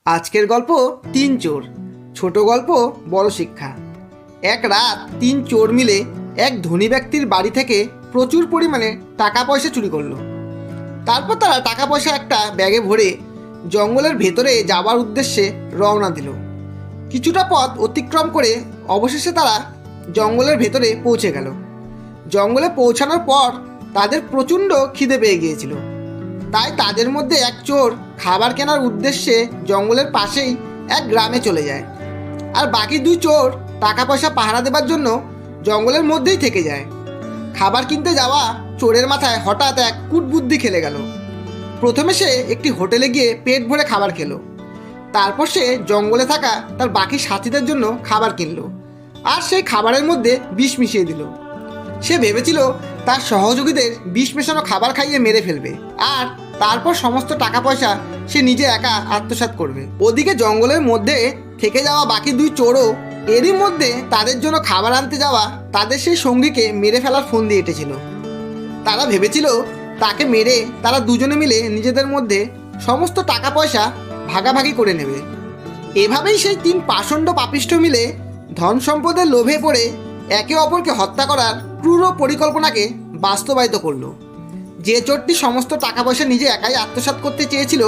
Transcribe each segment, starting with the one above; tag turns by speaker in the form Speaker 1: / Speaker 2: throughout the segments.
Speaker 1: আজকের গল্প তিন চোর। ছোট গল্প বড় শিক্ষা। এক রাত তিন চোর মিলে এক ধনী ব্যক্তির বাড়ি থেকে প্রচুর পরিমাণে টাকা পয়সা চুরি করলো। তারপর তারা টাকা পয়সা একটা ব্যাগে ভরে জঙ্গলের ভেতরে যাওয়ার উদ্দেশ্যে রওনা দিল। কিছুটা পথ অতিক্রম করে অবশেষে তারা জঙ্গলের ভেতরে পৌঁছে গেল। জঙ্গলে পৌঁছানোর পর তাদের প্রচণ্ড খিদে পেয়ে গিয়েছিল। তাই তাদের মধ্যে এক চোর খাবার কেনার উদ্দেশ্যে জঙ্গলের পাশেই এক গ্রামে চলে যায়, আর বাকি দুই চোর টাকা পয়সা পাহারা দেবার জন্য জঙ্গলের মধ্যেই থেকে যায়। খাবার কিনতে যাওয়া চোরের মাথায় হঠাৎ এক কুটবুদ্ধি খেলে গেল। প্রথমে সে একটি হোটেলে গিয়ে পেট ভরে খাবার খেলো। তারপর সে জঙ্গলে থাকা তার বাকি সাথীদের জন্য খাবার কিনলো, আর সেই খাবারের মধ্যে বিষ মিশিয়ে দিল। সে ভেবেছিল তার সহযোগীদের বিষ মেশানো খাবার খাইয়ে মেরে ফেলবে, আর তারপর সমস্ত টাকা পয়সা সে নিজে একা আত্মসাৎ করবে। ওদিকে জঙ্গলের মধ্যে থেকে যাওয়া বাকি দুই চোরও এরই মধ্যে তাদের জন্য খাবার আনতে যাওয়া তাদের সেই সঙ্গীকে মেরে ফেলার ফোন দিয়ে এঁটেছিল। তারা ভেবেছিল তাকে মেরে তারা দুজনে মিলে নিজেদের মধ্যে সমস্ত টাকা পয়সা ভাগাভাগি করে নেবে। এভাবেই সেই তিন পাষণ্ড পাপিষ্ঠ মিলে ধন সম্পদের লোভে পড়ে একে অপরকে হত্যা করার ক্রূর পরিকল্পনাকে বাস্তবায়িত করলো। যে চোরটি সমস্ত টাকা পয়সা নিজে একাই আত্মসাৎ করতে চেয়েছিল,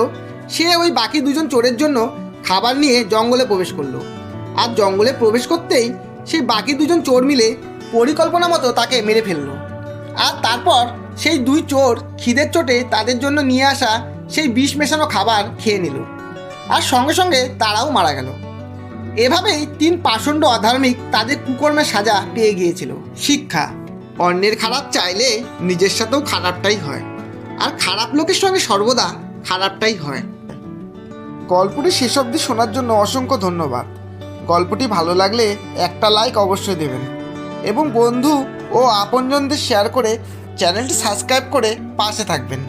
Speaker 1: সে ওই বাকি দুজন চোরের জন্য খাবার নিয়ে জঙ্গলে প্রবেশ করলো। আর জঙ্গলে প্রবেশ করতেই সেই বাকি দুজন চোর মিলে পরিকল্পনা মতো তাকে মেরে ফেললো। আর তারপর সেই দুই চোর খিদের চোটে তাদের জন্য নিয়ে আসা সেই বিষ মেশানো খাবার খেয়ে নিল, আর সঙ্গে সঙ্গে তারাও মারা গেল। এভাবেই তিন পাষণ্ড অধার্মিক তাদের কুকর্মের সাজা পেয়ে গিয়েছিল। শিক্ষা: অন্যের খারাপ চাইলে নিজের সাথেও খারাপটাই হয়, আর খারাপ লোকের সঙ্গে সর্বদা খারাপটাই হয়। গল্পটি শেষ অবধি শোনার জন্য অসংখ্য ধন্যবাদ। গল্পটি ভালো লাগলে একটা লাইক অবশ্যই দেবেন, এবং বন্ধু ও আপনজনদের শেয়ার করে চ্যানেলটি সাবস্ক্রাইব করে পাশে থাকবেন।